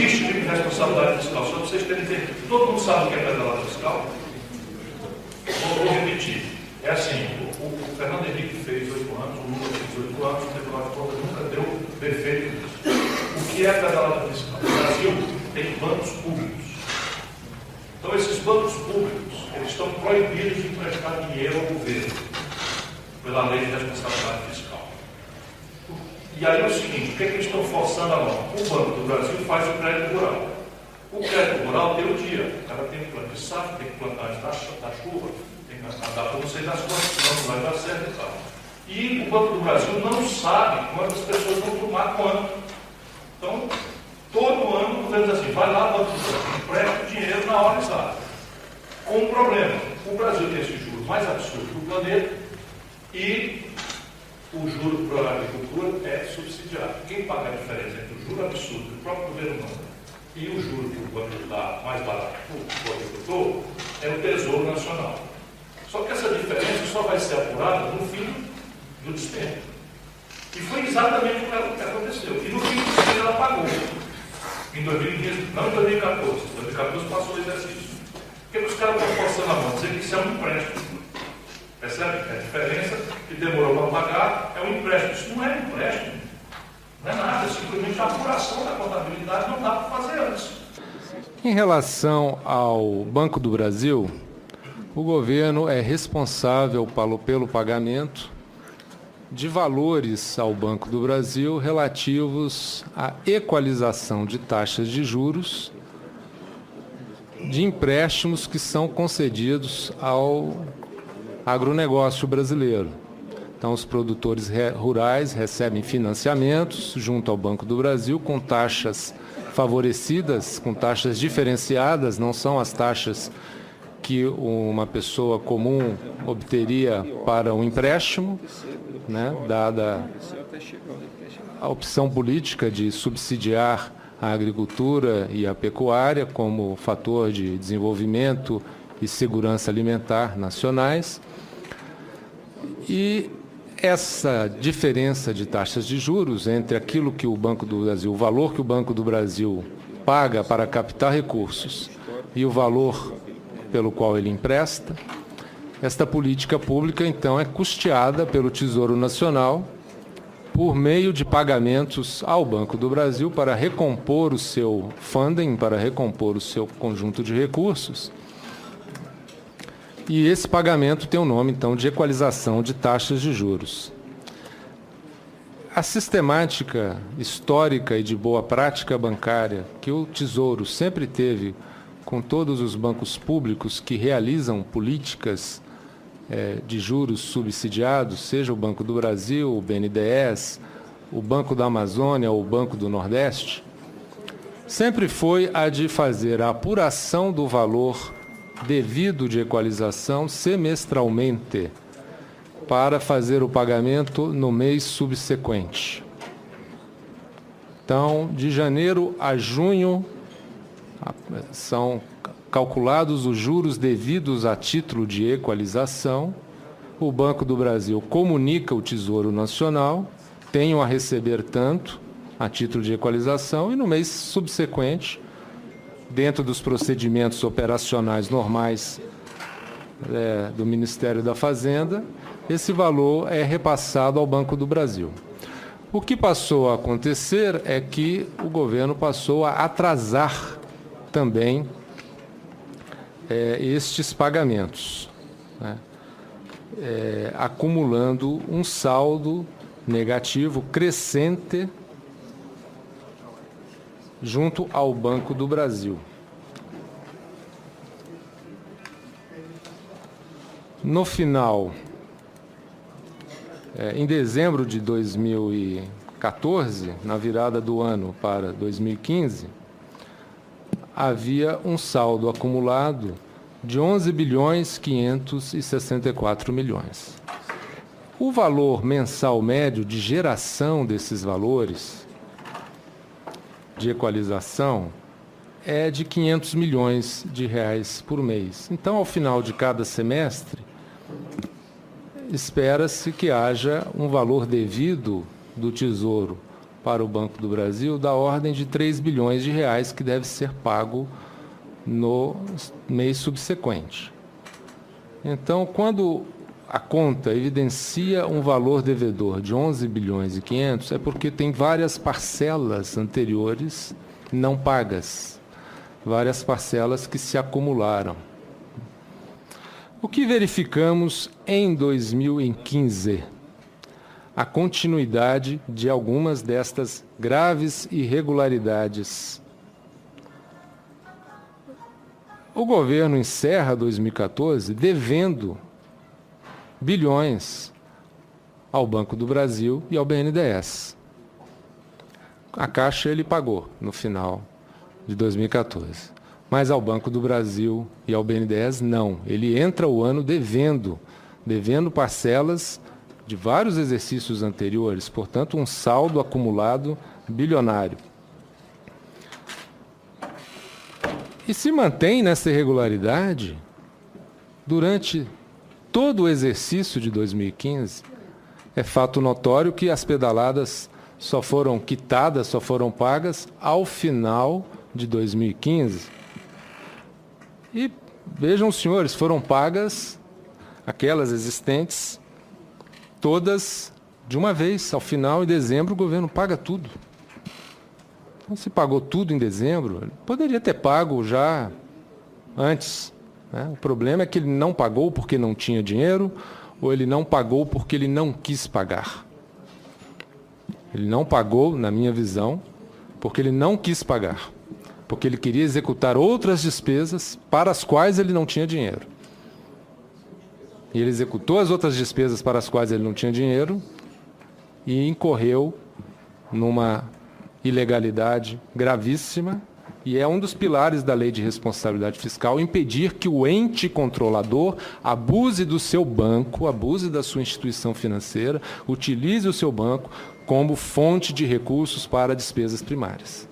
existe tipo de responsabilidade fiscal. Só para vocês terem ideia. Todo mundo sabe o que é pedalada fiscal? Vou repetir. É assim, o Fernando Henrique fez 8 anos, o Lula fez 8 anos, o Tribunal de Contas nunca deu defeito nisso. O que é pedalada fiscal? O Brasil tem bancos públicos. Então, esses bancos públicos, eles estão proibidos de emprestar dinheiro ao governo, pela lei de responsabilidade fiscal. E aí é o seguinte, o que é que eles estão forçando a mão? O Banco do Brasil faz o crédito rural. O crédito rural tem o dia. O cara tem que plantar de safra, tem que plantar antes da chuva, tem que andar por não sei das coisas, senão não vai dar certo e tal. E o Banco do Brasil não sabe quantas pessoas vão tomar quanto. Então, todo ano o governo diz assim, vai lá, Banco do Brasil, empresta o dinheiro na hora exata. Com um problema, o Brasil tem esse juro mais absurdo do planeta e o juro para a agricultura é subsidiado. Quem paga a diferença entre o juro absurdo que o próprio governo manda e o juro que o banco dá mais barato para o agricultor é o Tesouro Nacional. Só que essa diferença só vai ser apurada no fim do dispêndio. E foi exatamente o que aconteceu. E no fim do dispêndio ela pagou. Em 2015, não em 2014. Em 2014 passou o exercício. Por que os caras estão forçando a mão? Dizer que isso é um empréstimo. Percebe? A diferença que demorou para pagar é um empréstimo. Isso não é empréstimo. Não é nada. É simplesmente a apuração da contabilidade não dá para fazer antes. Em relação ao Banco do Brasil, o governo é responsável pelo pagamento de valores ao Banco do Brasil relativos à equalização de taxas de juros de empréstimos que são concedidos ao agronegócio brasileiro. Então, os produtores rurais recebem financiamentos junto ao Banco do Brasil com taxas favorecidas, com taxas diferenciadas, não são as taxas que uma pessoa comum obteria para um empréstimo, né, dada a opção política de subsidiar a agricultura e a pecuária como fator de desenvolvimento e segurança alimentar nacionais. E essa diferença de taxas de juros entre aquilo que o Banco do Brasil, o valor que o Banco do Brasil paga para captar recursos e o valor pelo qual ele empresta, esta política pública, então, é custeada pelo Tesouro Nacional por meio de pagamentos ao Banco do Brasil para recompor o seu funding, para recompor o seu conjunto de recursos. E esse pagamento tem o nome, então, de equalização de taxas de juros. A sistemática histórica e de boa prática bancária que o Tesouro sempre teve com todos os bancos públicos que realizam políticas de juros subsidiados, seja o Banco do Brasil, o BNDES, o Banco da Amazônia ou o Banco do Nordeste, sempre foi a de fazer a apuração do valor devido de equalização semestralmente para fazer o pagamento no mês subsequente. Então, de janeiro a junho, são calculados os juros devidos a título de equalização. O Banco do Brasil comunica ao Tesouro Nacional, tenham a receber tanto a título de equalização, e no mês subsequente, dentro dos procedimentos operacionais normais do Ministério da Fazenda, esse valor é repassado ao Banco do Brasil. O que passou a acontecer é que o governo passou a atrasar também estes pagamentos, né? Acumulando um saldo negativo crescente junto ao Banco do Brasil. No final, em dezembro de 2014, na virada do ano para 2015, havia um saldo acumulado de 11.564.000.000. O valor mensal médio de geração desses valores de equalização é de 500 milhões de reais por mês. Então, ao final de cada semestre, espera-se que haja um valor devido do Tesouro para o Banco do Brasil da ordem de 3 bilhões de reais que deve ser pago no mês subsequente. Então, quando a conta evidencia um valor devedor de 11 bilhões e 500, é porque tem várias parcelas anteriores não pagas, várias parcelas que se acumularam. O que verificamos em 2015? A continuidade de algumas destas graves irregularidades. O governo encerra 2014 devendo bilhões ao Banco do Brasil e ao BNDES. A Caixa ele pagou no final de 2014, mas ao Banco do Brasil e ao BNDES não. Ele entra o ano devendo parcelas de vários exercícios anteriores, portanto, um saldo acumulado bilionário. E se mantém nessa irregularidade durante todo o exercício de 2015. É fato notório que as pedaladas só foram quitadas, só foram pagas ao final de 2015. E vejam, senhores, foram pagas aquelas existentes todas de uma vez. Ao final, em dezembro, o governo paga tudo. Então, se pagou tudo em dezembro, poderia ter pago já antes, né? O problema é que ele não pagou porque não tinha dinheiro, ou ele não pagou porque ele não quis pagar. Ele não pagou, na minha visão, porque ele não quis pagar, porque ele queria executar outras despesas para as quais ele não tinha dinheiro. E ele executou as outras despesas para as quais ele não tinha dinheiro e incorreu numa ilegalidade gravíssima, e é um dos pilares da Lei de Responsabilidade Fiscal impedir que o ente controlador abuse do seu banco, abuse da sua instituição financeira, utilize o seu banco como fonte de recursos para despesas primárias.